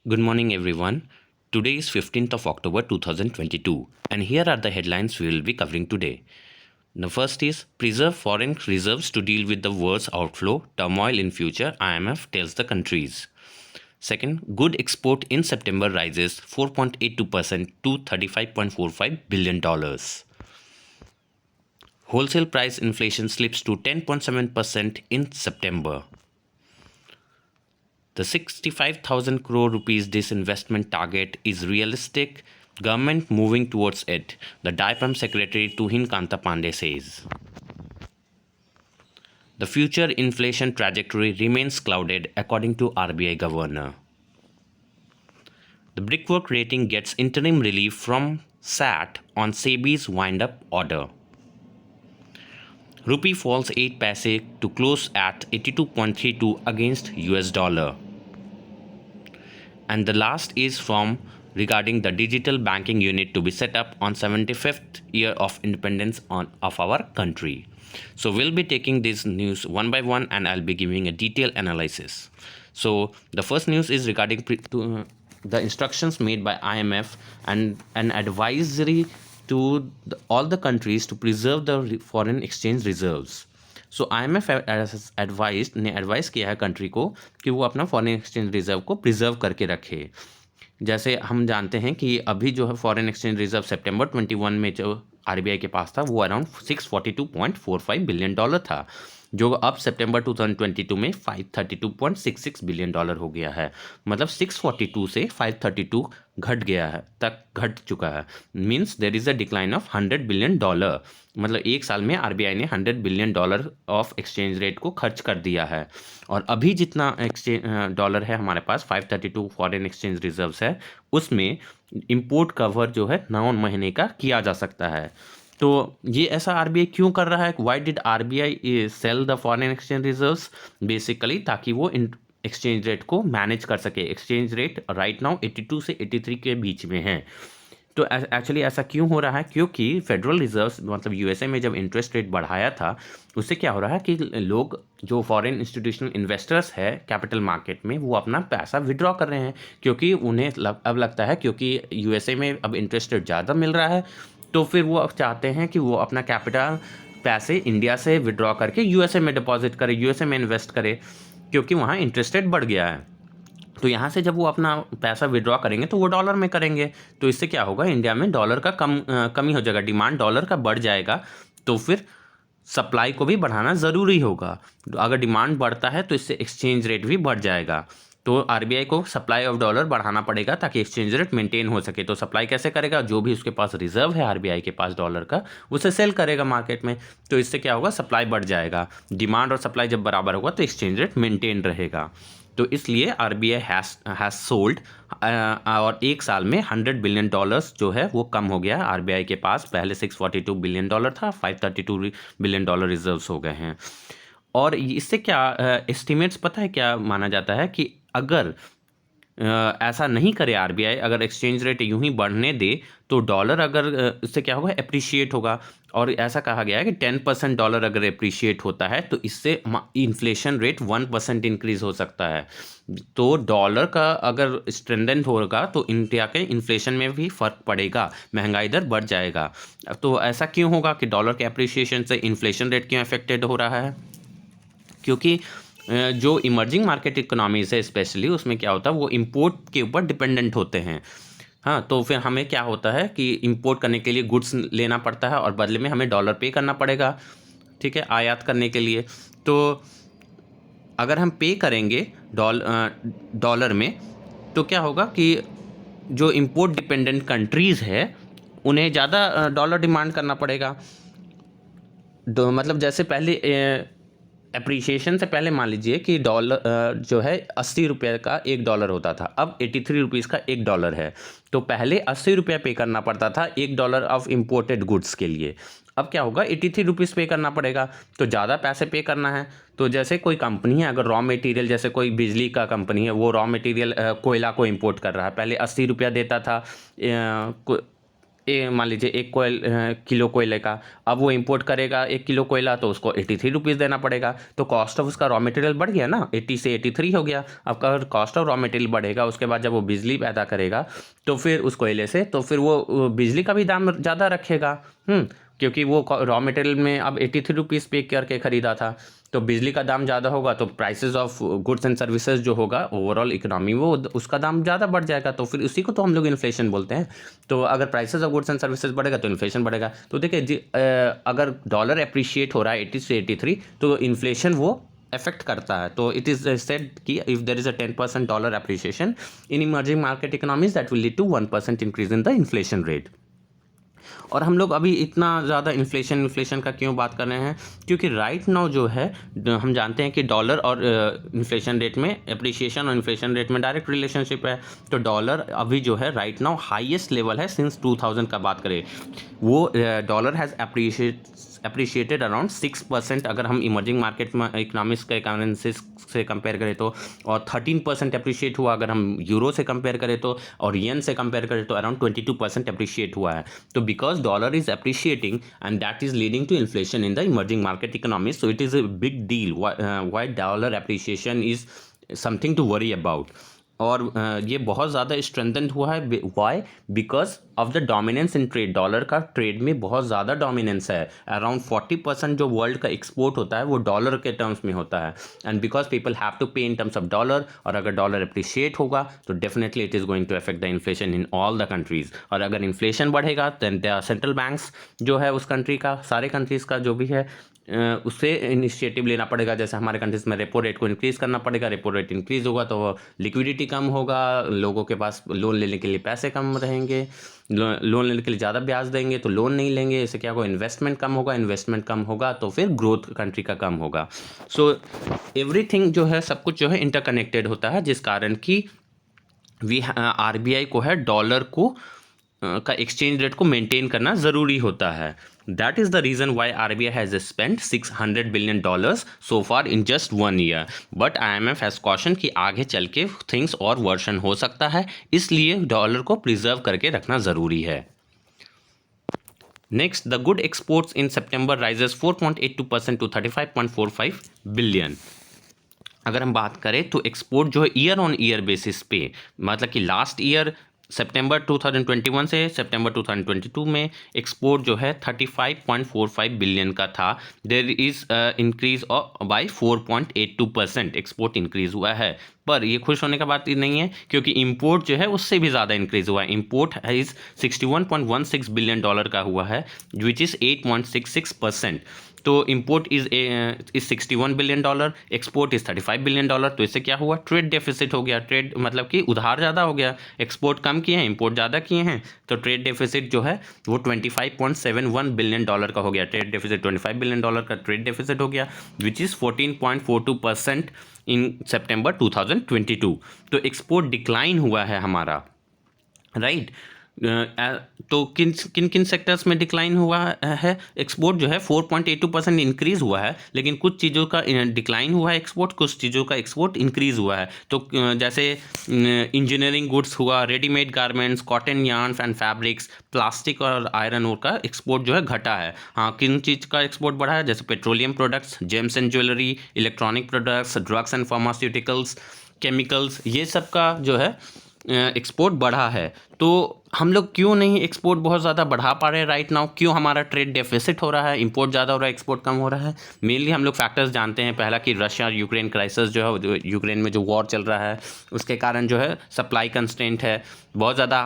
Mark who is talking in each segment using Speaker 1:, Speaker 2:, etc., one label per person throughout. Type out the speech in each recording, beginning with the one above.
Speaker 1: Good morning, everyone. Today is 15th of October 2022, and here are the headlines we will be covering today. The first is Preserve foreign reserves to deal with the world's outflow, turmoil in future, IMF tells the countries. Second, good export in September rises 4.82% to $35.45 billion. Wholesale price inflation slips to 10.7% in September. The 65,000 crore rupees disinvestment target is realistic, government moving towards it, the DIPAM secretary Tuhin Kanta Pandey says. The future inflation trajectory remains clouded according to RBI governor. The brickwork rating gets interim relief from SAT on SEBI's wind-up order. Rupee falls 8 paise to close at 82.32 against US dollar. And the last is from regarding the digital banking unit to be set up on 75th year of independence of our country. So we'll be taking this news one by one and I'll be giving a detailed analysis. So the first news is regarding the instructions made by IMF and an advisory to all the countries to preserve the foreign exchange reserves. So IMF ने advice किया है country को कि वो अपना foreign exchange reserve को preserve करके रखे। जैसे हम जानते हैं कि अभी जो है फॉरेन एक्सचेंज रिजर्व सितंबर 21 में जो RBI के पास था वो अराउंड 642.45 बिलियन डॉलर था, जो अब सितंबर 2022 में 532.66 बिलियन डॉलर हो गया है। मतलब 642 से 532 घट चुका है। Means there is a decline of 100 billion dollar. मतलब एक साल में RBI ने 100 billion dollar of exchange rate को खर्च कर दिया है। और अभी जितना एक्सचेंज डॉलर है हमारे पास 532 फॉरेन एक्सचेंज रिजर्व्स है, उसमें इंपोर्ट कवर जो है 9 महीने का किया जा सकता है। तो ये ऐसा RBI क्यों कर रहा है? Why did RBI sell the foreign exchange reserves? Basically ताकि वो एक्सचेंज रेट को मैनेज कर सके। एक्सचेंज रेट राइट नाउ 82 से 83 के बीच में है। तो एक्चुअली ऐसा क्यों हो रहा है? क्योंकि फेडरल रिजर्व्स मतलब USA में जब इंटरेस्ट रेट बढ़ाया था, उससे क्या हो रहा है कि लोग जो फॉरेन इंस्टीट्यूशनल इन्वेस्टर्स है कैपिटल मार्केट में वो अपना पैसा विड्रॉ कर रहे हैं, क्योंकि उन्हें अब लगता है क्योंकि USA में अब इंटरेस्ट रेट ज़्यादा मिल रहा है, तो फिर वो अब चाहते हैं कि वो अपना कैपिटल पैसे इंडिया से विड्रॉ करके USA में डिपॉजिट करे, USA में इन्वेस्ट करे, क्योंकि वहाँ इंटरेस्ट रेट बढ़ गया है। तो यहाँ से जब वो अपना पैसा विड्रॉ करेंगे तो वो डॉलर में करेंगे, तो इससे क्या होगा, इंडिया में डॉलर का कमी हो जाएगा, डिमांड डॉलर का बढ़ जाएगा, तो फिर सप्लाई को भी बढ़ाना ज़रूरी होगा। अगर डिमांड बढ़ता है तो इससे एक्सचेंज रेट भी बढ़ जाएगा। तो RBI को सप्लाई ऑफ डॉलर बढ़ाना पड़ेगा ताकि एक्सचेंज रेट मेंटेन हो सके। तो सप्लाई कैसे करेगा? जो भी उसके पास रिजर्व है RBI के पास डॉलर का, उसे सेल करेगा मार्केट में। तो इससे क्या होगा, सप्लाई बढ़ जाएगा। डिमांड और सप्लाई जब बराबर होगा तो एक्सचेंज रेट मेंटेन रहेगा। तो इसलिए RBI हैज़ सोल्ड और एक साल में 100 बिलियन डॉलर्स जो है वो कम हो गया है RBI के पास। पहले 642 बिलियन डॉलर था, 532 बिलियन डॉलर रिजर्व्स हो गए हैं। और इससे क्या एस्टिमेट्स पता है क्या माना जाता है कि अगर ऐसा नहीं करे RBI, अगर एक्सचेंज रेट यूं ही बढ़ने दे तो डॉलर अगर इससे क्या होगा, एप्रिशिएट होगा। और ऐसा कहा गया है कि 10% डॉलर अगर एप्रिशिएट होता है तो इससे इन्फ्लेशन रेट 1% इंक्रीज हो सकता है। तो डॉलर का अगर स्ट्रेंथन होगा तो इंडिया के इन्फ्लेशन में भी फ़र्क पड़ेगा, महंगाई दर बढ़ जाएगा। तो ऐसा क्यों होगा कि डॉलर के एप्रिशिएशन से इन्फ्लेशन रेट क्यों अफेक्टेड हो रहा है? क्योंकि जो इमर्जिंग मार्केट इकोनॉमीज़ है स्पेशली, उसमें क्या होता है, वो इंपोर्ट के ऊपर डिपेंडेंट होते हैं। हाँ, तो फिर हमें क्या होता है कि इंपोर्ट करने के लिए गुड्स लेना पड़ता है और बदले में हमें डॉलर पे करना पड़ेगा, ठीक है, आयात करने के लिए। तो अगर हम पे करेंगे डॉलर में तो क्या होगा कि जो इंपोर्ट डिपेंडेंट कंट्रीज़ है उन्हें ज़्यादा डॉलर डिमांड करना पड़ेगा। मतलब जैसे पहले एप्रिसिएशन से पहले मान लीजिए कि डॉलर जो है 80 रुपये का $1 होता था, अब 83 रुपीज़ का $1 है। तो पहले 80 रुपये पे करना पड़ता था $1 ऑफ इम्पोर्टेड गुड्स के लिए। अब क्या होगा, 83 रुपीज़ पे करना पड़ेगा, तो ज़्यादा पैसे पे करना है। तो जैसे कोई कंपनी है, अगर रॉ मटेरियल, जैसे कोई बिजली का कंपनी है, वो रॉ मटेरियल कोयला को इंपोर्ट कर रहा है, पहले 80 रुपया देता था मान लीजिए एक किलो कोयले का, अब वो इंपोर्ट करेगा 1 किलो कोयला तो उसको 83 रुपीज़ देना पड़ेगा। तो कॉस्ट ऑफ उसका रॉ मटेरियल बढ़ गया ना, 80 से 83 हो गया। अब अगर कॉस्ट ऑफ रॉ मटेरियल बढ़ेगा, उसके बाद जब वो बिजली पैदा करेगा तो फिर उस कोयले से, तो फिर वो बिजली का भी दाम ज़्यादा रखेगा। क्योंकि वो रॉ मटेरियल में अब 83 रुपीज़ पे करके ख़रीदा था, तो बिजली का दाम ज़्यादा होगा तो prices of goods and services जो होगा ओवरऑल इकोनॉमी वो उसका दाम ज़्यादा बढ़ जाएगा। तो फिर उसी को तो हम लोग इन्फ्लेशन बोलते हैं। तो अगर prices of goods and services बढ़ेगा तो इन्फ्लेशन बढ़ेगा। तो देखिए जी, अगर डॉलर अप्रिशिएट हो रहा है 80 से 83, तो इन्फ्लेशन वो इफेक्ट करता है। तो इट इज़ सेड कि if there is a 10% dollar appreciation in emerging market economies that will lead to 1% increase in the inflation rate. और हम लोग अभी इतना ज़्यादा इन्फ्लेशन का क्यों बात कर रहे हैं? क्योंकि राइट नाउ जो है हम जानते हैं कि डॉलर और इन्फ्लेशन रेट में, एप्रिसिएशन और इन्फ्लेशन रेट में डायरेक्ट रिलेशनशिप है। तो डॉलर अभी जो है राइट नाउ हाईएस्ट लेवल है सिंस 2000 का बात करें, वो डॉलर हैज़ अप्रिशिएटेड अराउंड 6% अगर हम इमर्जिंग मार्केट में इकोनॉमिक्स के करेंसीज से कंपेयर करें तो, और 13% अप्रिशिएट हुआ अगर हम यूरो से कंपेयर करें तो, और येन से कंपेयर करें तो अराउंड 22% अप्रिशिएट हुआ है। तो because dollar is appreciating and that is leading to inflation in the emerging market economy, so it is a big deal why dollar appreciation is something to worry about. और ये बहुत ज़्यादा strengthen हुआ है। Why? Because of the dominance in trade. Dollar का trade में बहुत ज़्यादा डोमिनेंस है। अराउंड 40% जो वर्ल्ड का एक्सपोर्ट होता है वो डॉलर के टर्म्स में होता है। And because people have to pay in terms of dollar, और अगर डॉलर अप्रिशिएट होगा तो definitely it is going to affect the inflation in all the countries. और अगर इन्फ्लेशन बढ़ेगा दैन द सेंट्रल बैंक्स जो है उस कंट्री का, सारे कंट्रीज़ का जो भी है, उससे इनिशिएटिव लेना पड़ेगा। जैसे हमारे कंट्रीज में रेपो रेट को इंक्रीज़ करना पड़ेगा। रेपो रेट इंक्रीज़ होगा तो लिक्विडिटी कम होगा, लोगों के पास लोन लेने के लिए पैसे कम रहेंगे, लोन लेने के लिए ज़्यादा ब्याज देंगे तो लोन नहीं लेंगे। इससे क्या होगा? इन्वेस्टमेंट कम होगा, इन्वेस्टमेंट कम होगा तो फिर ग्रोथ कंट्री का कम होगा। सो एवरीथिंग जो है, सब कुछ जो है इंटरकनेक्टेड होता है, जिस कारण कि RBI को है डॉलर को का एक्सचेंज रेट को मेंटेन करना ज़रूरी होता है। That is the reason Y RBI has spend $600 billion so far in just 1 year. But IMF has caution कि आगे चल के थिंग्स और वर्सन हो सकता है, इसलिए डॉलर को प्रिजर्व करके रखना ज़रूरी है। Next, the good exports in September rises 4.82% to 35.45 billion. अगर हम बात करें तो एक्सपोर्ट जो है ईयर ऑन ईयर बेसिस पे, मतलब कि लास्ट ईयर सितंबर 2021 से सितंबर 2022 में एक्सपोर्ट जो है 35.45 बिलियन का था। There is increase by 4.82% export increase हुआ है। पर ये खुश होने का बात ही नहीं है, क्योंकि इंपोर्ट जो है उससे भी ज़्यादा इंक्रीज़ हुआ है। इंपोर्ट इज़ $61.16 बिलियन का हुआ है, विच इज़ 8.66%। तो import is 61 billion dollar, export is 35 billion dollar. तो इससे क्या हुआ? ट्रेड डेफिसिट हो गया। ट्रेड मतलब कि उधार ज़्यादा हो गया। एक्सपोर्ट कम किए हैं, इंपोर्ट ज़्यादा किए हैं, तो ट्रेड डेफिसिट जो है वो 25.71 बिलियन डॉलर का हो गया। ट्रेड डेफिसिट 25 बिलियन डॉलर का ट्रेड डेफिसिट हो गया, विच इज़ 14.42% इन सितंबर 2022। तो एक्सपोर्ट डिक्लाइन हुआ है हमारा, राइट। तो किन किन किन सेक्टर्स में डिक्लाइन हुआ है? एक्सपोर्ट जो है 4.82% इंक्रीज़ हुआ है, लेकिन कुछ चीज़ों का डिक्लाइन हुआ है एक्सपोर्ट, कुछ चीज़ों का एक्सपोर्ट इंक्रीज़ हुआ है। तो जैसे इंजीनियरिंग गुड्स हुआ, readymade garments, cotton yarn and fabrics, plastic और आयरन ओर का एक्सपोर्ट जो है घटा है। हाँ, किन चीज़ का एक्सपोर्ट बढ़ा है? जैसे petroleum products, James and jewellery, electronic products, drugs and pharmaceuticals, chemicals, ये सब का जो है एक्सपोर्ट बढ़ा है। तो हम लोग क्यों नहीं एक्सपोर्ट बहुत ज़्यादा बढ़ा पा रहे हैं राइट नाउ? क्यों हमारा ट्रेड डेफिसिट हो रहा है, इंपोर्ट ज़्यादा हो रहा है, एक्सपोर्ट कम हो रहा है? मेनली हम लोग फैक्टर्स जानते हैं। पहला कि रशिया और यूक्रेन क्राइसिस जो है, यूक्रेन में जो वॉर चल रहा है उसके कारण जो है सप्लाई कंस्ट्रेंट है, बहुत ज़्यादा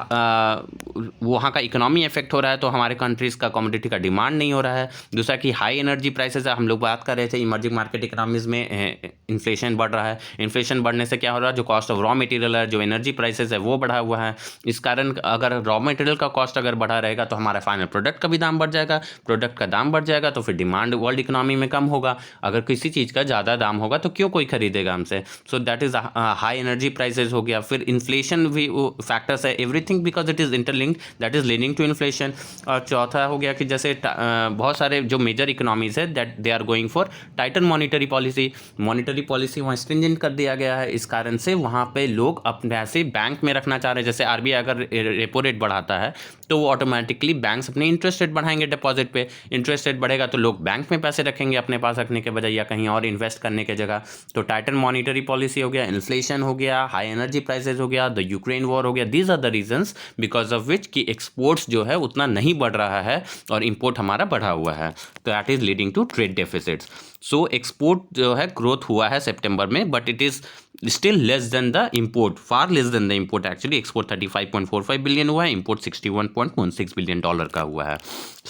Speaker 1: वहाँ का इकोनॉमी इफेक्ट हो रहा है, तो हमारे कंट्रीज़ का कमोडिटी का डिमांड नहीं हो रहा है। दूसरा कि हाई एनर्जी प्राइसेस है। हम लोग बात कर रहे थे इमर्जिंग मार्केट इकोनॉमीज़ में इन्फ्लेशन बढ़ रहा है। इन्फ्लेशन बढ़ने से क्या हो रहा है? जो कॉस्ट ऑफ रॉ मटेरियल है, जो एनर्जी प्राइसेस है, वो बढ़ा हुआ है। इस कारण अगर रॉ मटेरियल का कॉस्ट अगर बढ़ा रहेगा तो हमारा फाइनल प्रोडक्ट का भी दाम बढ़ जाएगा। प्रोडक्ट का दाम बढ़ जाएगा तो फिर डिमांड वर्ल्ड इकोनॉमी में कम होगा। अगर किसी चीज़ का ज़्यादा दाम होगा तो क्यों कोई खरीदेगा हमसे? So that is high energy prices हो गया। फिर इन्फ्लेशन भी फैक्टर्स है, everything because it is interlinked, that is leading to inflation. और चौथा हो गया कि जैसे बहुत सारे जो मेजर इकोनॉमीज़ है that they are going for tighten monetary policy. Monetary policy वहाँ स्ट्रिंजेंट कर दिया गया है, इस कारण से वहाँ पे लोग अपने पैसे बैंक में रखना चाह रहे हैं। जैसे RBI अगर रेपो रेट बढ़ाता है तो वो ऑटोमेटिकली बैंक्स अपने इंटरेस्ट रेट बढ़ाएंगे डिपॉजिट पे। इंटरेस्ट रेट बढ़ेगा तो लोग बैंक में पैसे रखेंगे अपने पास रखने के बजाय या कहीं और इन्वेस्ट करने के जगह। तो टाइटन मॉनिटरी पॉलिसी हो गया, इन्फ्लेशन हो गया, हाई एनर्जी प्राइसेस हो गया, द यूक्रेन वॉर हो गया, these are the reasons because of which कि एक्सपोर्ट्स जो है उतना नहीं बढ़ रहा है और इंपोर्ट हमारा बढ़ा हुआ है। तो that is leading to trade deficits. So export जो है ग्रोथ हुआ है सितंबर में, but it is still less than the import, far less than the import. Actually export 35.45 billion हुआ है, इंपोर्ट $61.16 बिलियन का हुआ है।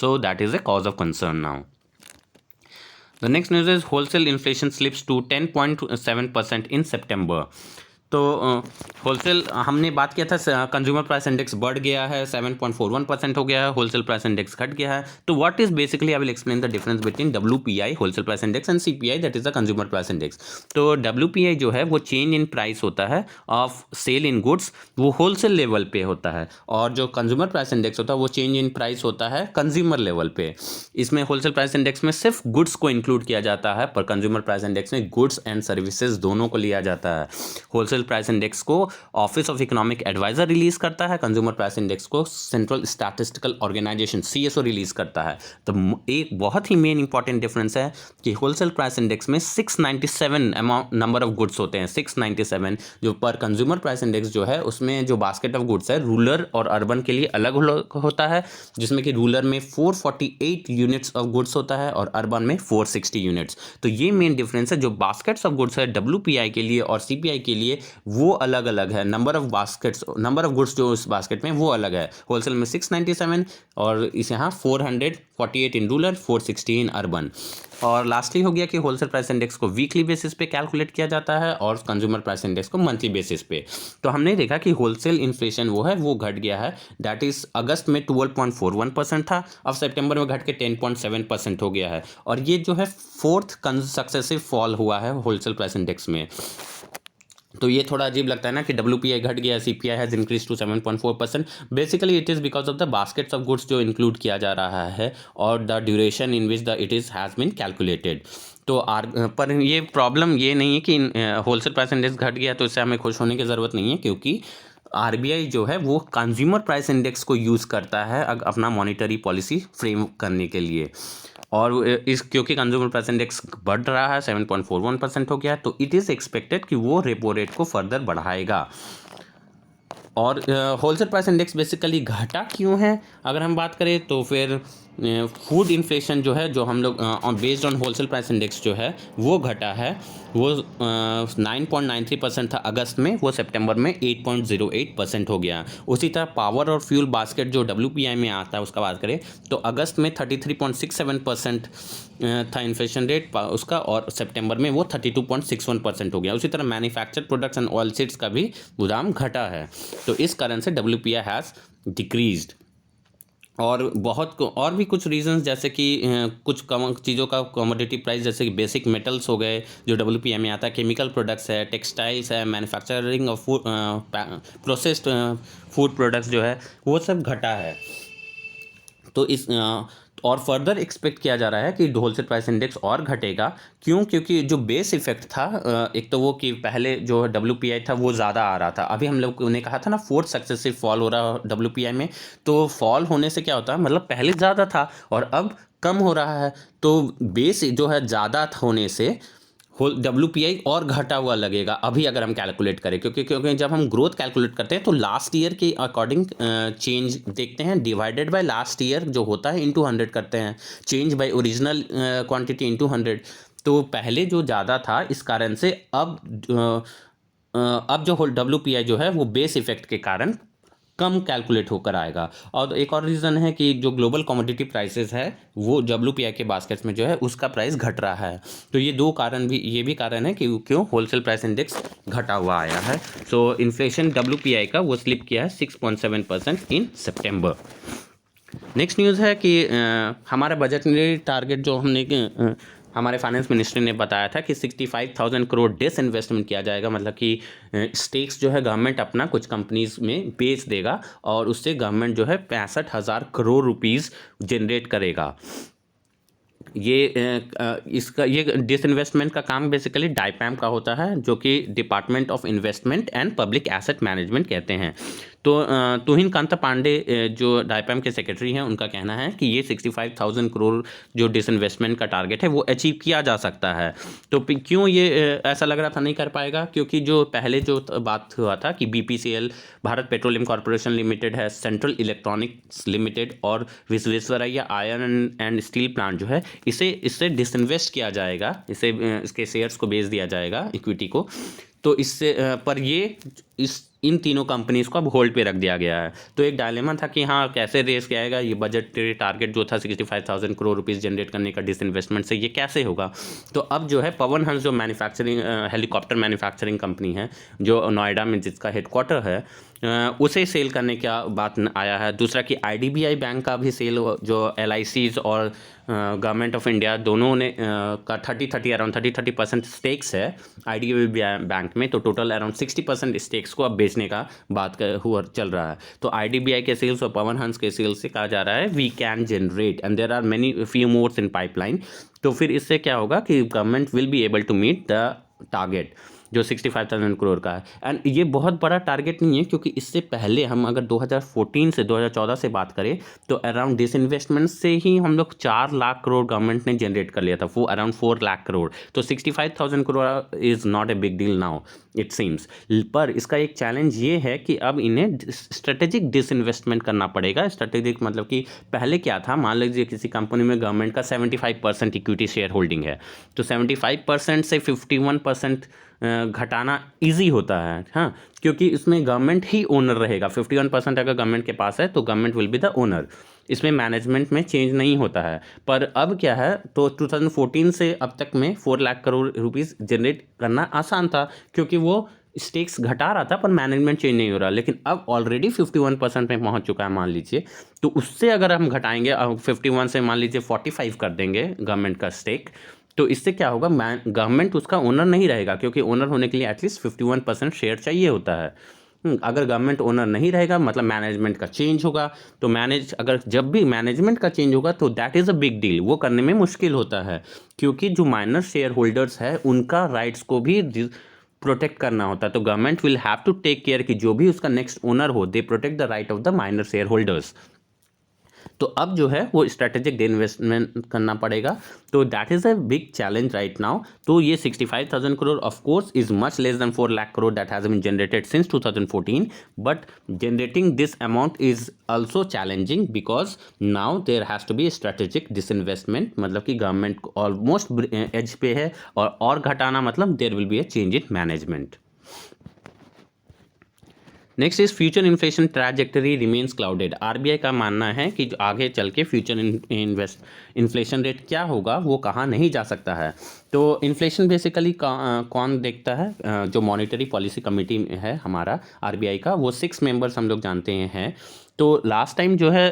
Speaker 1: So that is a cause of concern now. The next news is wholesale inflation slips to 10.7% in September. तो wholesale हमने बात किया था कंज्यूमर प्राइस इंडेक्स बढ़ गया है, 7.41% हो गया है, होलसेल प्राइस इंडेक्स घट गया है। तो what is basically, I will explain the difference between WPI wholesale price index and CPI that is the consumer price index. तो WPI जो है वो चेंज इन प्राइस होता है ऑफ सेल इन गुड्स, वो होलसेल लेवल पे होता है, और जो कंज्यूमर प्राइस इंडेक्स होता है वो चेंज इन प्राइस होता है कंज्यूमर लेवल पे। इसमें होलसेल प्राइस इंडेक्स में सिर्फ गुड्स को इंक्लूड किया जाता है, पर कंज्यूमर प्राइस इंडेक्स में गुड्स एंड सर्विसेज दोनों को लिया जाता है। होलसेल प्राइस इंडेक्स को office of economic adviser release करता है, कंज्यूमर प्राइस इंडेक्स को central statistical organisation CSO release करता है। तो एक बहुत ही मेन इंपॉर्टेंट डिफरेंस है कि होलसेल प्राइस इंडेक्स में 697 अमाउंट नंबर ऑफ गुड्स होते हैं, 697, जो पर कंज्यूमर प्राइस इंडेक्स जो है उसमें जो बास्केट ऑफ गुड्स है रूरल और अर्बन के लिए अलग होता है, जिसमें कि रूरल में 448 यूनिट्स ऑफ गुड्स होता है और अर्बन में 460 यूनिट्स। तो ये मेन डिफरेंस है। जो बास्केट्स ऑफ गुड्स है WPI के लिए और CPI के लिए वो अलग अलग है, number of baskets, number of goods जो उस बास्केट में वो अलग है। होलसेल में 697 और इस यहाँ 448 इन रूरल, 460 इन अर्बन। और लास्टली हो गया कि होलसेल प्राइस इंडेक्स को वीकली बेसिस पे कैलकुलेट किया जाता है और कंज्यूमर प्राइस इंडेक्स को मंथली बेसिस पे। तो हमने देखा कि होलसेल इन्फ्लेशन वो है वो घट गया है, दैट इज अगस्त में 12.41% था, अब सितंबर में घट के 10.7% हो गया है, और ये जो है 4th सक्सेसिव फॉल हुआ है होलसेल प्राइस इंडेक्स में। तो ये थोड़ा अजीब लगता है ना कि WPI घट गया, CPI has increase to 7.4%। Basically it is because of the baskets of goods जो इंक्लूड किया जा रहा है और the duration in which the it is has been calculated. तो पर ये प्रॉब्लम ये नहीं है कि होलसेल प्राइस इंडेक्स घट गया तो इससे हमें खुश होने की ज़रूरत नहीं है, क्योंकि RBI जो है वो कंज्यूमर प्राइस इंडेक्स को यूज़ करता है अपना मॉनिटरी पॉलिसी फ्रेम करने के लिए। और इस क्योंकि कंज्यूमर प्राइस इंडेक्स बढ़ रहा है, 7.41% हो गया है, तो इट इज़ एक्सपेक्टेड कि वो रेपो रेट को फर्दर बढ़ाएगा। और होलसेल प्राइस इंडेक्स बेसिकली घटा क्यों है अगर हम बात करें तो फिर फूड इन्फ्लेशन जो है, जो हम लोग based on wholesale price index जो है वो घटा है, वो 9.93% था अगस्त में, वो सितंबर में 8.08% हो गया। उसी तरह पावर और फ्यूल बास्केट जो WPI में आता है उसका बात करें तो अगस्त में 33.67% था इन्फ्लेशन रेट उसका, और सितंबर में वो 32.61% हो गया। उसी तरह manufactured products and oil seeds का भी दाम घटा है, तो इस कारण से WPI हैज़ डिक्रीज्ड। और बहुत और भी कुछ रीजंस, जैसे कि कुछ चीज़ों का कमोडिटी प्राइस, जैसे कि बेसिक मेटल्स हो गए जो WPI में आता है, केमिकल प्रोडक्ट्स है, टेक्सटाइल्स है, manufacturing of food, processed food products जो है वो सब घटा है। तो इस और फर्दर एक्सपेक्ट किया जा रहा है कि होलसेल प्राइस इंडेक्स और घटेगा। क्यों? क्योंकि जो बेस इफेक्ट था, एक तो वो कि पहले जो WPI था वो ज़्यादा आ रहा था, अभी हम लोग ने कहा था ना 4th सक्सेसिव फॉल हो रहा है WPI में, तो फॉल होने से क्या होता है, मतलब पहले ज़्यादा था और अब कम हो रहा है, तो बेस जो है ज़्यादा होने से WPI और घटा हुआ लगेगा अभी अगर हम कैलकुलेट करें, क्योंकि जब हम ग्रोथ कैलकुलेट करते हैं तो लास्ट ईयर के अकॉर्डिंग चेंज देखते हैं, डिवाइडेड बाय लास्ट ईयर जो होता है इंटू 100 करते हैं, change bye original quantity into 100। तो पहले जो ज़्यादा था इस कारण से अब जो WPI जो है वो बेस इफेक्ट के कारण कम कैलकुलेट होकर आएगा। और एक और रीज़न है कि जो ग्लोबल कमोडिटी प्राइसेस है वो WPI के बास्केट्स में जो है उसका प्राइस घट रहा है। तो ये दो कारण भी, ये भी कारण है कि क्यों होलसेल प्राइस इंडेक्स घटा हुआ आया है। सो इन्फ्लेशन WPI का वो स्लिप किया है 6.7% इन सितंबर। नेक्स्ट न्यूज़ है कि हमारा बजटरी टारगेट जो हमने हमारे फाइनेंस मिनिस्ट्री ने बताया था कि 65,000 करोड़ डिसइन्वेस्टमेंट किया जाएगा, मतलब कि स्टेक्स जो है गवर्नमेंट अपना कुछ कंपनीज में बेच देगा और उससे गवर्नमेंट जो है 65,000 करोड़ रुपीस जनरेट करेगा। ये डिसइन्वेस्टमेंट का काम बेसिकली डाइपैम का होता है, जो कि department of investment and public asset management कहते हैं। तो तुहिन कांत पांडे जो डाइपैम के सेक्रेटरी हैं, उनका कहना है कि ये 65,000 करोड़ जो डिसइन्वेस्टमेंट का टारगेट है वो अचीव किया जा सकता है। तो क्यों ये ऐसा लग रहा था नहीं कर पाएगा, क्योंकि जो पहले जो बात हुआ था कि BPCL Bharat petroleum corporation limited है, सेंट्रल इलेक्ट्रॉनिक्स लिमिटेड और Visvesvaraya iron and steel plant जो है इससे डिसइन्वेस्ट किया जाएगा, इसके शेयर्स को बेच दिया जाएगा, इक्विटी को। तो इससे पर ये इन तीनों कंपनीज को अब होल्ड पे रख दिया गया है। तो एक डायलेमा था कि हाँ कैसे रेस किया जाएगा, ये बजट टारगेट जो था 65,000 करोड़ रुपीस जनरेट करने का डिसइन्वेस्टमेंट से, ये कैसे होगा। तो अब जो है पवन हंस जो मैन्युफैक्चरिंग हेलीकॉप्टर मैन्युफैक्चरिंग कंपनी है जो नोएडा में जिसका हेडक्वार्टर है, उसे सेल करने का बात आया है। दूसरा कि IDBI बैंक का भी सेल, जो LICs और गवर्नमेंट ऑफ इंडिया दोनों ने का अराउंड 30% स्टेक्स है IDBI बैंक में, तो टोटल अराउंड 60% स्टेक्स को अब बेचने का बात हुआ चल रहा है। तो IDBI के सेल्स और पवन हंस के सेल्स से कहा जा रहा है we can generate and there are many few mores in pipeline. तो फिर इससे क्या होगा कि government will be able to meet the target जो 65,000 करोड़ का है। एंड ये बहुत बड़ा टारगेट नहीं है, क्योंकि इससे पहले हम अगर 2014 से 2014 से बात करें तो अराउंड डिसइन्वेस्टमेंट से ही हम लोग 4 लाख करोड़ गवर्नमेंट ने जनरेट कर लिया था, वो अराउंड 4 लाख करोड़। तो 65,000 crore is not a big deal now it seems. पर इसका एक चैलेंज ये है कि अब इन्हें स्ट्रेटेजिक डिसइन्वेस्टमेंट करना पड़ेगा। स्ट्रेटेजिक मतलब कि पहले क्या था, मान लीजिए किसी कंपनी में गवर्नमेंट का 75% इक्विटी शेयर होल्डिंग है, तो 75% से 51% घटाना इजी होता है, हाँ, क्योंकि इसमें गवर्नमेंट ही ओनर रहेगा। 51% अगर गवर्नमेंट के पास है तो government will be the owner, इसमें मैनेजमेंट में चेंज नहीं होता है। पर अब क्या है, तो 2014 से अब तक में 4 लाख करोड़ रुपीस जनरेट करना आसान था, क्योंकि वो स्टेक्स घटा रहा था पर मैनेजमेंट चेंज नहीं हो रहा। लेकिन अब ऑलरेडी 51% में पहुंच चुका है मान लीजिए, तो उससे अगर हम घटाएंगे 51 से मान लीजिए 45 कर देंगे गवर्नमेंट का स्टेक, तो इससे क्या होगा, गवर्नमेंट उसका ओनर नहीं रहेगा, क्योंकि ओनर होने के लिए एटलीस्ट 51% शेयर चाहिए होता है। अगर गवर्नमेंट ओनर नहीं रहेगा मतलब मैनेजमेंट का चेंज होगा, तो अगर जब भी मैनेजमेंट का चेंज होगा तो that is a big deal, वो करने में मुश्किल होता है, क्योंकि जो माइनर शेयर होल्डर्स है उनका राइट्स को भी प्रोटेक्ट करना होता है। तो government will have to take care कि जो भी उसका नेक्स्ट ओनर हो, they protect the right of the minor shareholders. तो अब जो है वो स्ट्रेटेजिक इन्वेस्टमेंट करना पड़ेगा, तो that is a big challenge right now. तो ये 65,000 crore of course is much less than 4 lakh crore that has been generated since 2014, but generating this amount is also challenging because now there has to be strategic disinvestment, मतलब कि government almost as पे है, और घटाना मतलब there will be a change in management. Next is future inflation trajectory remains clouded. RBI का मानना है कि जो आगे चल के फ्यूचर इन्फ्लेशन रेट क्या होगा वो कहा नहीं जा सकता है। तो इन्फ्लेशन बेसिकली कौन देखता है, जो मॉनेटरी पॉलिसी कमेटी है हमारा RBI का, वो 6 मेंबर्स हम लोग जानते हैं। तो लास्ट टाइम जो है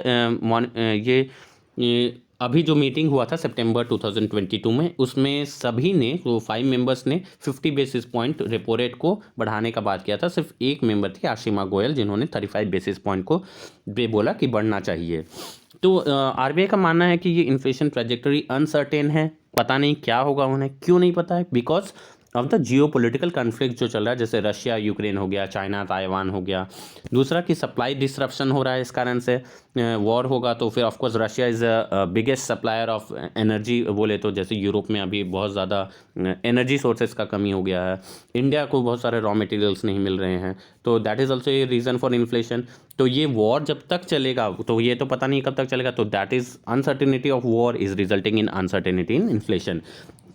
Speaker 1: ये अभी जो मीटिंग हुआ था सितंबर 2022 में, उसमें सभी ने, तो 5 मेंबर्स ने 50 बेसिस पॉइंट रेपो रेट को बढ़ाने का बात किया था। सिर्फ एक मेंबर थी आशिमा गोयल, जिन्होंने 35 बेसिस पॉइंट को बोला कि बढ़ना चाहिए। तो RBI का मानना है कि ये इन्फ्लेशन ट्रैजेक्टरी अनसर्टेन है, पता नहीं क्या होगा उन्हें। क्यों नहीं पता है? Because of the geo political conflict जो चल रहा है, जैसे रशिया यूक्रेन हो गया, चाइना ताइवान हो गया। दूसरा कि सप्लाई डिसरप्शन हो रहा है, इस कारण से वॉर होगा तो फिर of course Russia is biggest supplier of energy बोले तो, जैसे यूरोप में अभी बहुत ज़्यादा एनर्जी सोर्सेज का कमी हो गया है, इंडिया को बहुत सारे रॉ मटेरियल्स नहीं मिल रहे हैं, तो that is also a reason for inflation. तो ये वॉर जब तक चलेगा, तो ये तो पता नहीं कब तक चलेगा, तो that is uncertainty of war is resulting in uncertainty in inflation.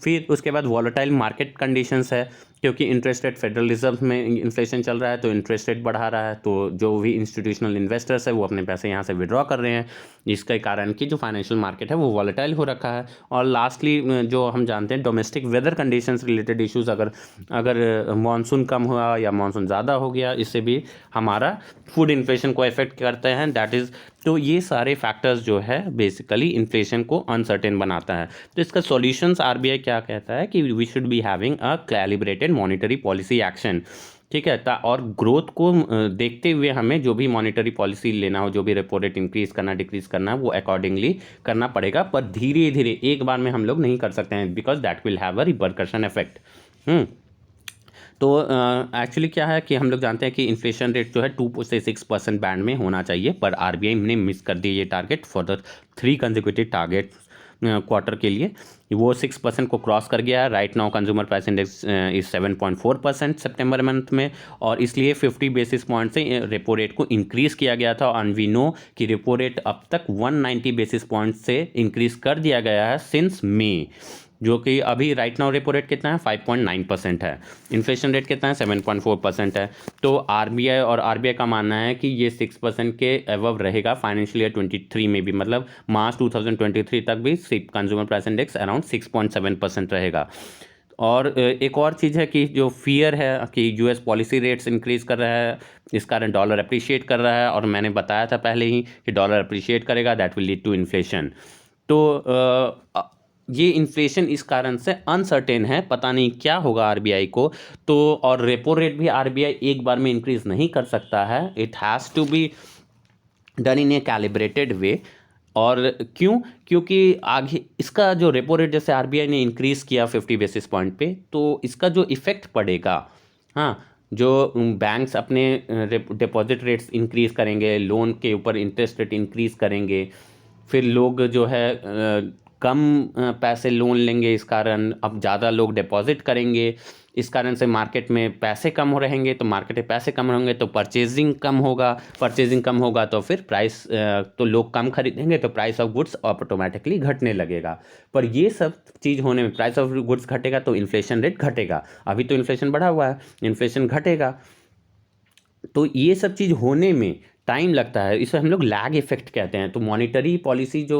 Speaker 1: फिर उसके बाद वॉलेटाइल मार्केट कंडीशंस है, क्योंकि इंटरेस्ट रेट फेडरल रिजर्व में इन्फ्लेशन चल रहा है तो इंटरेस्ट रेट बढ़ा रहा है, तो जो भी इंस्टीट्यूशनल इन्वेस्टर्स है वो अपने पैसे यहाँ से विड्रॉ कर रहे हैं, जिसके कारण कि जो फाइनेंशियल मार्केट है वो वॉलेटाइल हो रखा है। और लास्टली जो हम जानते हैं domestic weather conditions related issues, अगर मानसून कम हुआ या मानसून ज़्यादा हो गया, इससे भी हमारा फूड इन्फ्लेशन को इफेक्ट करते हैं, दैट इज़। तो ये सारे फैक्टर्स जो है बेसिकली इन्फ्लेशन को अनसर्टेन बनाता है। तो इसका सॉल्यूशंस RBI क्या कहता है कि we should be having a calibrated monetary policy action, ठीक है। और ग्रोथ को देखते हुए हमें जो भी मॉनेटरी पॉलिसी लेना हो, जो भी रेपो रेट इंक्रीज करना डिक्रीज करना, वो अकॉर्डिंगली करना पड़ेगा, पर धीरे धीरे एक बार में हम लोग नहीं कर सकते हैं, because that will have a repercussion effect. तो एक्चुअली क्या है कि हम लोग जानते हैं कि इन्फ्लेशन रेट जो है 2 से 6% बैंड में होना चाहिए, पर आरबीआई ने मिस कर दी ये target for the 3 consecutive target quarter के लिए। वो 6% को क्रॉस कर गया है। Right now consumer price index is 7.4% September month में, और इसलिए 50 बेसिस पॉइंट से रेपो रेट को इंक्रीज़ किया गया था। और वी नो कि रेपो रेट अब तक 190 बेसिस पॉइंट से इंक्रीज़ कर दिया गया है सिंस मई, जो कि अभी राइट नाउ रेपो रेट कितना है 5.9% है। इन्फ्लेशन रेट कितना है 7.4% है। तो आरबीआई और आरबीआई का मानना है कि ये 6% के अबव रहेगा फाइनेंशियल ईयर 23 में भी, मतलब मार्च 2023 तक भी कंज्यूमर प्राइस इंडेक्स अराउंड 6.7% रहेगा। और एक और चीज़ है कि जो फियर है कि यूएस पॉलिसी रेट्स इंक्रीज़ कर रहा है, इस कारण डॉलर अप्रिशिएट कर रहा है, और मैंने बताया था पहले ही कि डॉलर अप्रिशिएट करेगा that will lead to inflation. तो ये इन्फ्लेशन इस कारण से अनसर्टेन है, पता नहीं क्या होगा आरबीआई को। तो और रेपो रेट भी आरबीआई एक बार में इंक्रीज नहीं कर सकता है, it has to be done in a calibrated way. और क्यों? क्योंकि आगे इसका जो रेपो रेट जैसे आरबीआई ने इंक्रीज़ किया 50 बेसिस पॉइंट पे, तो इसका जो इफ़ेक्ट पड़ेगा, हाँ, जो बैंक्स अपने डिपॉजिट रेट्स इंक्रीज़ करेंगे, लोन के ऊपर इंटरेस्ट रेट इंक्रीज़ करेंगे, फिर लोग जो है कम पैसे लोन लेंगे, इस कारण अब ज़्यादा लोग डिपॉजिट करेंगे, इस कारण से मार्केट में पैसे कम हो रहेंगे, तो मार्केट में पैसे कम होंगे तो परचेजिंग कम होगा, परचेजिंग कम होगा तो फिर प्राइस तो लोग कम खरीदेंगे तो प्राइस ऑफ गुड्स ऑटोमेटिकली घटने लगेगा। पर ये सब चीज़ होने में प्राइस ऑफ गुड्स घटेगा तो इन्फ्लेशन रेट घटेगा। अभी तो इन्फ्लेशन बढ़ा हुआ है, इन्फ्लेशन घटेगा, तो ये सब चीज़ होने में टाइम लगता है, इसे हम लोग लैग इफेक्ट कहते हैं। तो मॉनिटरी पॉलिसी जो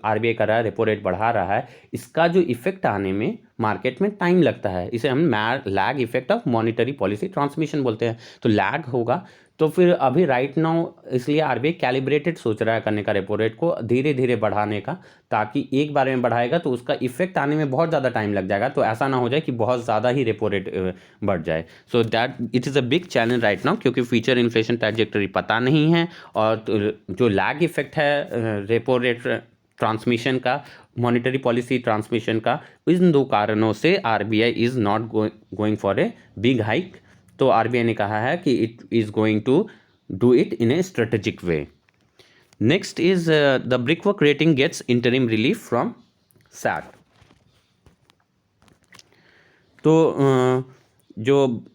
Speaker 1: आरबीआई कर रहा है, रेपो रेट बढ़ा रहा है, इसका जो इफेक्ट आने में मार्केट में टाइम लगता है, इसे हम lag effect of monetary policy transmission बोलते हैं। तो लैग होगा, तो फिर अभी राइट नाउ इसलिए आरबीआई कैलिब्रेटेड सोच रहा है करने का रेपो रेट को धीरे धीरे बढ़ाने का, ताकि एक बार में बढ़ाएगा तो उसका इफेक्ट आने में बहुत ज़्यादा टाइम लग जाएगा, तो ऐसा ना हो जाए कि बहुत ज़्यादा ही रेपो रेट बढ़ जाए। So that it is a big challenge right now, क्योंकि फ्यूचर इन्फ्लेशन ट्रैजेक्टरी पता नहीं है, और जो लैग इफेक्ट है रेपो रेट ट्रांसमिशन का, मॉनिटरी पॉलिसी ट्रांसमिशन का, इन दो कारणों से RBI is not going for a big hike. तो आरबीआई ने कहा है कि it is going to do it in a strategic way. Next is the Brickwork rating gets interim relief from set. तो जो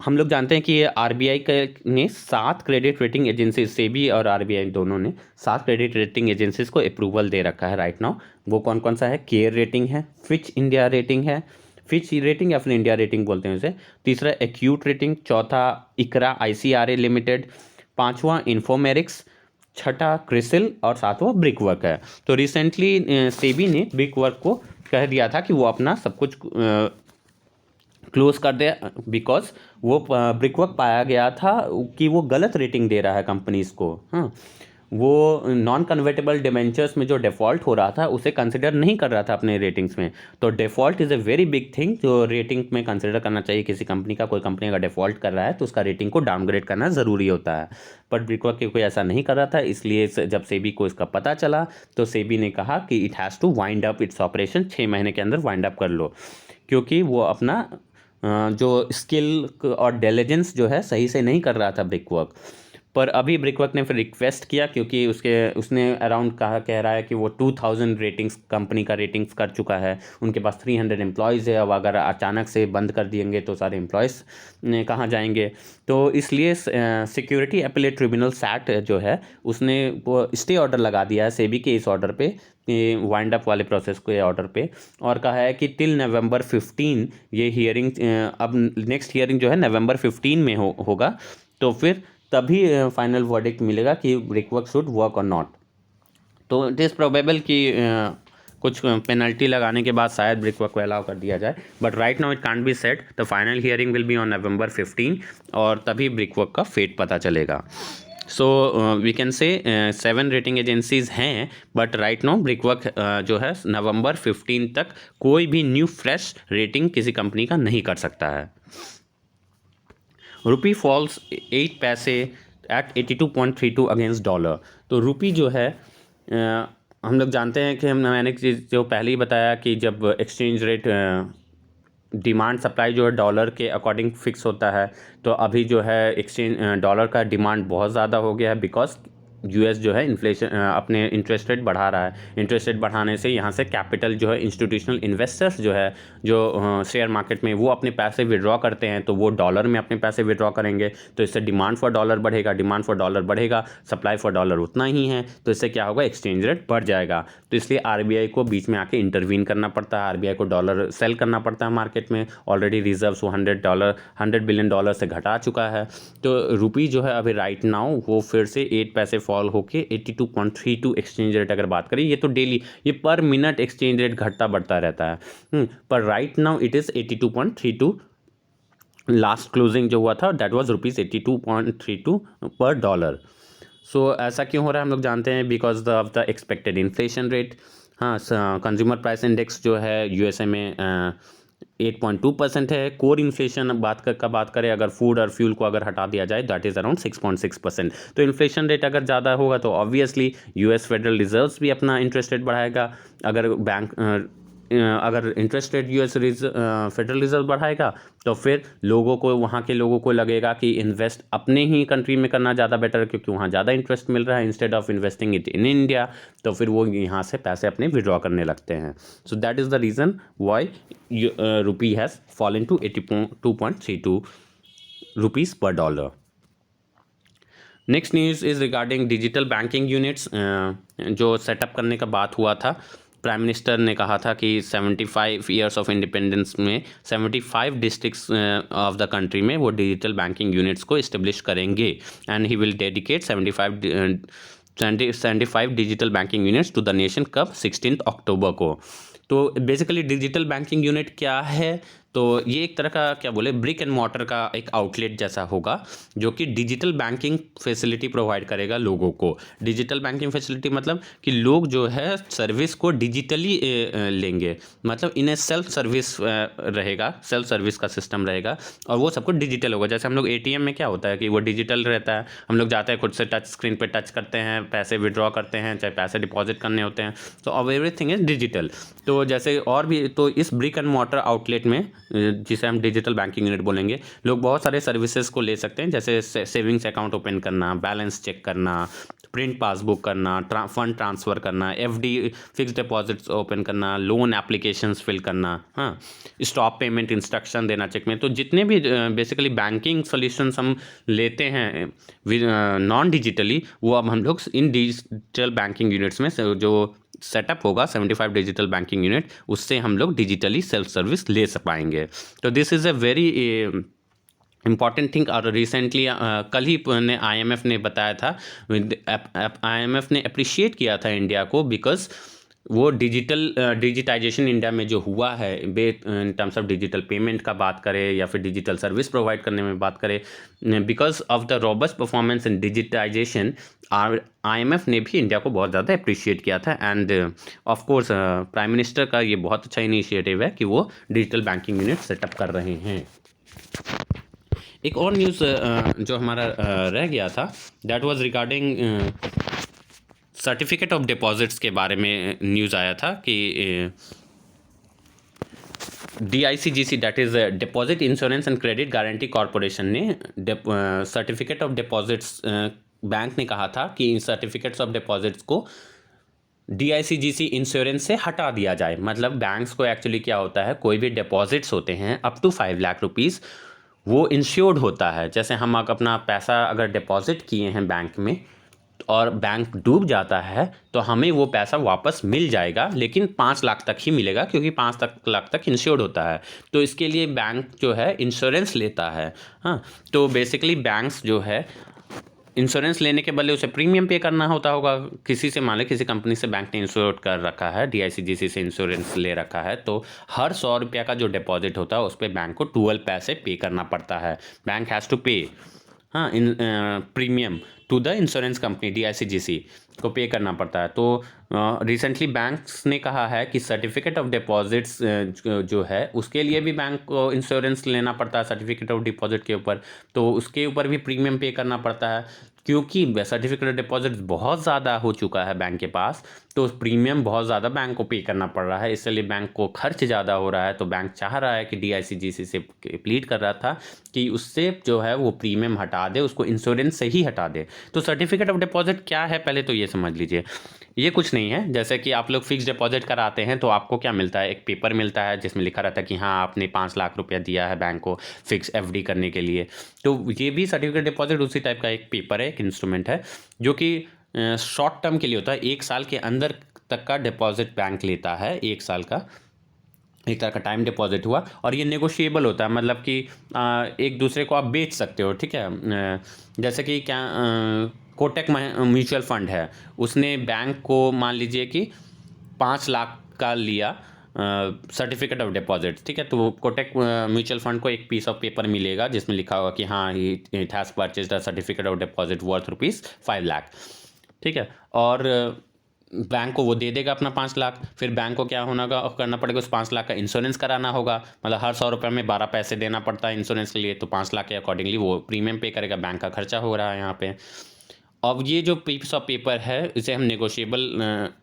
Speaker 1: हम लोग जानते हैं कि ये आरबीआई ने 7 क्रेडिट रेटिंग एजेंसी, सेबी और आरबीआई दोनों ने 7 क्रेडिट रेटिंग एजेंसीज को अप्रूवल दे रखा है राइट नाउ। वो कौन कौन सा है? केयर रेटिंग है, फिच इंडिया रेटिंग है, फिच रेटिंग या फिर इंडिया रेटिंग बोलते हैं उसे, तीसरा एक्यूट रेटिंग, चौथा इकरा आईसीआरए लिमिटेड, पांचवा इन्फोमेरिक्स, छठा क्रिसिल, और सातवां ब्रिकवर्क है। तो रिसेंटली सेबी ने ब्रिकवर्क को कह दिया था कि वो अपना सब कुछ क्लोज कर दे, बिकॉज वो ब्रिकवर्क पाया गया था कि वो गलत रेटिंग दे रहा है कंपनीज़ को। हाँ, वो नॉन कन्वर्टेबल डिबेंचर्स में जो डिफ़ॉल्ट हो रहा था उसे कंसिडर नहीं कर रहा था अपने रेटिंग्स में। तो default is a very big thing जो रेटिंग में कंसिडर करना चाहिए किसी कंपनी का। कोई कंपनी अगर डिफ़ॉल्ट कर रहा है तो उसका रेटिंग को डाउनग्रेड करना ज़रूरी होता है, बट ब्रिकवर्क कोई ऐसा नहीं कर रहा था। इसलिए जब सेबी को इसका पता चला तो सेबी ने कहा कि it has to wind up its operation, 6 महीने के अंदर वाइंड अप कर लो, क्योंकि वो अपना जो स्किल और डिलिजेंस जो है सही से नहीं कर रहा था ब्रिकवर्क। पर अभी ब्रिकवर्क ने फिर रिक्वेस्ट किया, क्योंकि उसने अराउंड कह रहा है कि वो 2000 रेटिंग्स कंपनी का रेटिंग्स कर चुका है, उनके पास 300 एम्प्लॉयज़ है। अब अगर अचानक से बंद कर दिएंगे तो सारे एम्प्लॉयज़ कहाँ जाएंगे? तो इसलिए सिक्योरिटी अपीलेट ट्रिब्यूनल सैट जो है उसने वो स्टे ऑर्डर लगा दिया है सेबी के इस ऑर्डर पे, वाइंड अप वाले प्रोसेस के ऑर्डर पे, और कहा है कि टिल नवंबर 15 ये हियरिंग, अब नेक्स्ट हियरिंग जो है नवंबर 15 में होगा, तो फिर तभी फाइनल वर्डिक्ट मिलेगा कि ब्रिकवर्क शुड वर्क और नॉट। तो इट इज़ प्रोबेबल कि कुछ पेनल्टी लगाने के बाद शायद ब्रिकवर्क को अलाउ कर दिया जाए, but right now it can't be set. The final hearing will be on November 15 और तभी ब्रिकवर्क का फेट पता चलेगा। So we can say 7 rating agencies हैं, बट राइट नाउ ब्रिकवर्क जो है नवंबर 15 तक कोई भी न्यू फ्रेश रेटिंग किसी कंपनी का नहीं कर सकता है। रुपी फॉल्स 8 पैसे एट 82.32 अगेंस्ट डॉलर। तो रुपी जो है हम लोग जानते हैं कि मैंने जो पहले ही बताया कि जब एक्सचेंज रेट डिमांड सप्लाई जो है डॉलर के अकॉर्डिंग फिक्स होता है। तो अभी जो है एक्सचेंज डॉलर का डिमांड बहुत ज़्यादा हो गया है, बिकॉज यूएस जो है इन्फ्लेशन अपने इंटरेस्ट रेट बढ़ा रहा है। इंटरेस्ट रेट बढ़ाने से यहाँ से कैपिटल जो है इंस्टीट्यूशनल इन्वेस्टर्स जो है जो शेयर मार्केट में वो अपने पैसे विड्रॉ करते हैं, तो वो डॉलर में अपने पैसे विड्रॉ करेंगे, तो इससे डिमांड फॉर डॉलर बढ़ेगा। डिमांड फॉर डॉलर बढ़ेगा, सप्लाई फॉर डॉलर उतना ही है, तो इससे क्या होगा, एक्सचेंज रेट बढ़ जाएगा। तो इसलिए आरबीआई को बीच में आके इंटरवीन करना पड़ता है, आरबीआई को डॉलर सेल करना पड़ता है मार्केट में। ऑलरेडी रिजर्व्स वो $100 बिलियन से घटा चुका है। तो रुपी जो है अभी राइट नाउ वो फिर से 8 पैसे फॉल होके 82.32 एक्सचेंज रेट अगर बात करें, ये तो डेली, ये पर मिनट एक्सचेंज रेट घटता बढ़ता रहता है। पर right now it is 82.32। Last closing जो हुआ था दैट वाज ₹82.32 पर डॉलर। सो ऐसा क्यों हो रहा है हम लोग जानते हैं, because of the expected inflation rate. हाँ, कंज्यूमर प्राइस इंडेक्स जो है यूएसए में 8.2% है। कोर इन्फ्लेशन बात करें अगर फूड और फ्यूल को अगर हटा दिया जाए दैट इज़ अराउंड 6.6%। तो इन्फ्लेशन रेट अगर ज़्यादा होगा तो ऑब्वियसली यूएस फेडरल रिजर्व्स भी अपना इंटरेस्ट रेट बढ़ाएगा। अगर interest rate US federal reserve बढ़ाएगा तो फिर लोगों को, वहाँ के लोगों को लगेगा कि इन्वेस्ट अपने ही कंट्री में करना ज़्यादा बेटर है, क्योंकि वहाँ ज़्यादा इंटरेस्ट मिल रहा है instead of investing it in India. तो फिर वो यहाँ से पैसे अपने विड्रॉ करने लगते हैं। So that is the reason why rupee has fallen to 82.32 rupees per dollar. Next news is regarding digital banking units जो सेटअप करने का बात हुआ था। प्राइम मिनिस्टर ने कहा था कि 75 ईयर्स ऑफ इंडिपेंडेंस में 75 डिस्ट्रिक्ट्स ऑफ द कंट्री में वो डिजिटल बैंकिंग यूनिट्स को इस्टेब्लिश करेंगे, and he will dedicate 75 digital banking units to the nation. कब? 16 अक्टूबर को। तो बेसिकली डिजिटल बैंकिंग यूनिट क्या है, तो ये एक तरह का क्या बोले ब्रिक एंड मॉर्टर का एक आउटलेट जैसा होगा, जो कि डिजिटल बैंकिंग फैसिलिटी प्रोवाइड करेगा लोगों को। डिजिटल बैंकिंग फैसिलिटी मतलब कि लोग जो है सर्विस को डिजिटली लेंगे, मतलब इन्हें सेल्फ सर्विस रहेगा, सेल्फ सर्विस का सिस्टम रहेगा और वो सब कुछ डिजिटल होगा। जैसे हम लोग एटीएम में क्या होता है कि वो डिजिटल रहता है, हम लोग जाते हैं खुद से टच स्क्रीन पे टच करते हैं, पैसे विड्रॉ करते हैं, चाहे पैसे डिपॉजिट करने होते हैं, तो अब एवरीथिंग इज डिजिटल। तो जैसे और भी, तो इस ब्रिक एंड मॉर्टर आउटलेट में, जिसे हम डिजिटल बैंकिंग यूनिट बोलेंगे, लोग बहुत सारे सर्विसेज को ले सकते हैं, जैसे सेविंग्स अकाउंट ओपन करना, बैलेंस चेक करना, प्रिंट पासबुक करना, फंड ट्रांसफ़र करना, एफडी फिक्स डिपॉजिट्स ओपन करना, लोन एप्लीकेशंस फिल करना, हाँ, स्टॉप पेमेंट इंस्ट्रक्शन देना चेक में। तो जितने भी बेसिकली बैंकिंग सॉल्यूशंस हम लेते हैं नॉन डिजिटली, वो अब हम लोग इन डिजिटल बैंकिंग यूनिट्स में जो सेटअप होगा 75 डिजिटल बैंकिंग यूनिट, उससे हम लोग डिजिटली सेल्फ सर्विस ले पाएंगे। तो this is a very important thing. और रिसेंटली कल ही IMF ने बताया था, IMF ने अप्रिशिएट किया था इंडिया को, बिकॉज वो डिजिटाइजेशन इंडिया में जो हुआ है in terms of digital payment का बात करें या फिर डिजिटल सर्विस प्रोवाइड करने में बात करें, because of the robust performance in digitisation, IMF ने भी इंडिया को बहुत ज़्यादा अप्रिशिएट किया था। End of course prime minister का ये बहुत अच्छा इनिशिएटिव है कि वो डिजिटल बैंकिंग यूनिट सेटअप कर रहे हैं। एक और न्यूज़ जो हमारा रह गया था, that was regarding certificate of deposits के बारे में न्यूज़ आया था कि DICGC that is deposit insurance and credit guarantee corporation ने सर्टिफिकेट ऑफ डिपॉजिट्स, बैंक ने कहा था कि इन सर्टिफिकेट्स ऑफ डिपॉजिट्स को DICGC इंश्योरेंस से हटा दिया जाए। मतलब बैंक्स को एक्चुअली क्या होता है, कोई भी डिपॉजिट्स होते हैं अप टू 5 लाख रुपीज़, वो इंश्योर्ड होता है। जैसे हम अपना पैसा अगर डिपॉजिट किए हैं बैंक में और बैंक डूब जाता है तो हमें वो पैसा वापस मिल जाएगा, लेकिन 5 लाख तक ही मिलेगा, क्योंकि 5 लाख तक इंश्योर्ड होता है। तो इसके लिए बैंक जो है इंश्योरेंस लेता है। हाँ, तो बेसिकली बैंक्स जो है इंश्योरेंस लेने के बदले उसे प्रीमियम पे करना होता होगा। किसी से, मान लो किसी कंपनी से बैंक ने इंश्योर कर रखा है, DICGC से इंश्योरेंस ले रखा है, तो हर 100 रुपये का जो डिपॉजिट होता है उस पर बैंक को 12 पैसे पे करना पड़ता है। बैंक हैज़ टू पे, हाँ, in premium to the insurance company DICGC को पे करना पड़ता है। तो रिसेंटली बैंक्स ने कहा है कि सर्टिफिकेट ऑफ डिपॉजिट्स जो है उसके लिए भी बैंक को इंश्योरेंस लेना पड़ता है सर्टिफिकेट ऑफ डिपॉजिट के ऊपर, तो उसके ऊपर भी प्रीमियम पे करना पड़ता है। क्योंकि सर्टिफिकेट ऑफ डिपॉजिट बहुत ज़्यादा हो चुका है बैंक के पास, तो प्रीमियम बहुत ज़्यादा बैंक को पे करना पड़ रहा है, इसलिए बैंक को खर्च ज़्यादा हो रहा है। तो बैंक चाह रहा है कि DICGC से प्लीड कर रहा था कि उससे जो है वो प्रीमियम हटा दे, उसको इंश्योरेंस से ही हटा दे। तो सर्टिफिकेट ऑफ डिपॉजिट क्या है पहले तो ये समझ लीजिए। ये कुछ नहीं है, जैसे कि आप लोग फिक्स डिपॉजिट कराते हैं तो आपको क्या मिलता है, एक पेपर मिलता है जिसमें लिखा रहता है कि हाँ आपने 5 लाख रुपया दिया है बैंक को फिक्स FD करने के लिए। तो ये भी सर्टिफिकेट डिपॉजिट उसी टाइप का एक पेपर है, एक इंस्ट्रूमेंट है, जो कि शॉर्ट टर्म के लिए होता है। 1 साल के अंदर तक का डिपॉजिट बैंक लेता है, 1 साल का एक तरह का टाइम डिपॉजिट हुआ। और ये नेगोशिएबल होता है, मतलब कि एक दूसरे को आप बेच सकते हो, ठीक है। जैसे कि क्या कोटक म्यूचुअल फंड है, उसने बैंक को मान लीजिए कि 5 लाख का लिया सर्टिफिकेट ऑफ डिपॉजिट, ठीक है। तो कोटक म्यूचुअल फंड को एक पीस ऑफ पेपर मिलेगा जिसमें लिखा होगा कि हाँ it has purchased a certificate of deposit worth ₹5 lakh, ठीक है। और बैंक को वो दे देगा अपना 5 लाख। फिर बैंक को क्या होना करना पड़ेगा, उस 5 लाख का इंश्योरेंस कराना होगा, मतलब हर 100 रुपये में 12 पैसे देना पड़ता है इंश्योरेंस के लिए। तो 5 लाख के अकॉर्डिंगली वो प्रीमियम पे करेगा, बैंक का खर्चा हो रहा है यहाँ पे। अब ये जो पीस ऑफ पेपर है इसे हम नेगोशिएबल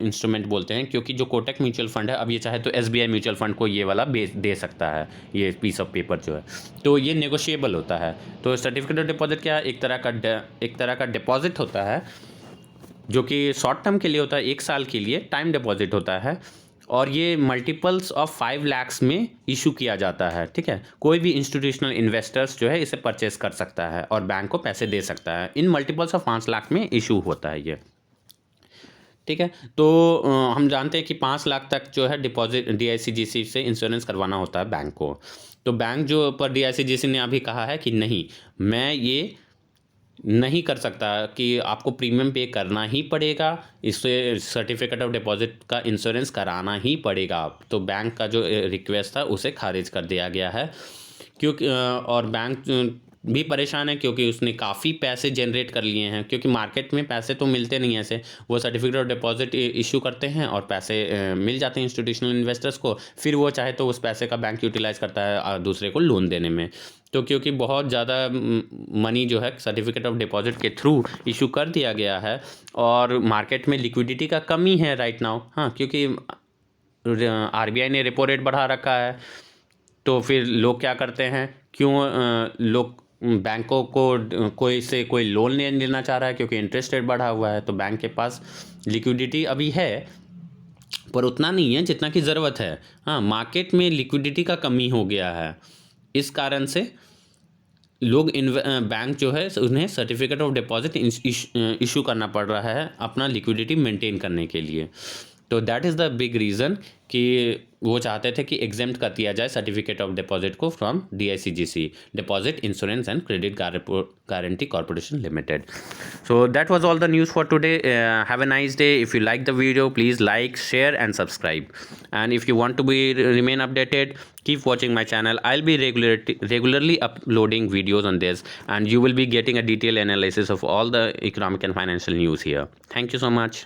Speaker 1: इंस्ट्रूमेंट बोलते हैं, क्योंकि जो कोटक म्यूचुअल फंड है, अब ये चाहे तो SBI म्यूचुअल फंड को ये वाला दे सकता है, ये पीस ऑफ पेपर जो है, तो ये नेगोशिएबल होता है। तो सर्टिफिकेट ऑफ डिपॉजिट क्या है, एक तरह का डिपॉजिट होता है जो कि शॉर्ट टर्म के लिए होता है, 1 साल के लिए टाइम डिपॉजिट होता है। और ये मल्टीपल्स ऑफ 5 लाख्स में इशू किया जाता है, ठीक है। कोई भी इंस्टीट्यूशनल इन्वेस्टर्स जो है इसे परचेस कर सकता है और बैंक को पैसे दे सकता है। इन मल्टीपल्स ऑफ 5 लाख में इशू होता है ये, ठीक है। तो हम जानते हैं कि 5 लाख तक जो है डिपॉजिट DICGC से इंश्योरेंस करवाना होता है बैंक को। तो बैंक जो पर DICGC ने अभी कहा है कि नहीं, मैं ये नहीं कर सकता कि आपको प्रीमियम पे करना ही पड़ेगा, इससे सर्टिफिकेट ऑफ डिपॉजिट का इंश्योरेंस कराना ही पड़ेगा। तो बैंक का जो रिक्वेस्ट था उसे खारिज कर दिया गया है, क्योंकि और बैंक भी परेशान है क्योंकि उसने काफ़ी पैसे जनरेट कर लिए हैं, क्योंकि मार्केट में पैसे तो मिलते नहीं ऐसे। वो सर्टिफिकेट ऑफ डिपॉजिट इशू करते हैं और पैसे मिल जाते हैं इंस्टीट्यूशनल इन्वेस्टर्स को, फिर वो चाहे तो उस पैसे का बैंक यूटिलाइज़ करता है दूसरे को लोन देने में। तो क्योंकि बहुत ज़्यादा मनी जो है सर्टिफिकेट ऑफ डिपॉजिट के थ्रू इशू कर दिया गया है और मार्केट में लिक्विडिटी का कमी है राइट नाउ, हाँ, क्योंकि RBI ने रेपो रेट बढ़ा रखा है। तो फिर लोग क्या करते हैं, क्यों लोग बैंकों को कोई लोन नहीं लेना चाह रहा है क्योंकि इंटरेस्ट रेट बढ़ा हुआ है। तो बैंक के पास लिक्विडिटी अभी है पर उतना नहीं है जितना की ज़रूरत है, हाँ, मार्केट में लिक्विडिटी का कमी हो गया है। इस कारण से लोग बैंक जो है उन्हें सर्टिफिकेट ऑफ डिपॉजिट इशू करना पड़ रहा है अपना लिक्विडिटी मेंटेन करने के लिए। तो that is the big reason कि वो चाहते थे कि एग्जेम्प्ट कर दिया जाए सर्टिफिकेट ऑफ डिपॉजिट को from DICGC, deposit insurance and credit guarantee corporation limited. So that was all the news for today. Have a nice day. If you like the video, please like, share and subscribe. And if you want to remain updated, keep watching my channel. I'll be regularly uploading videos on this, and you will be getting a detailed analysis of all the economic and financial news here. Thank you so much.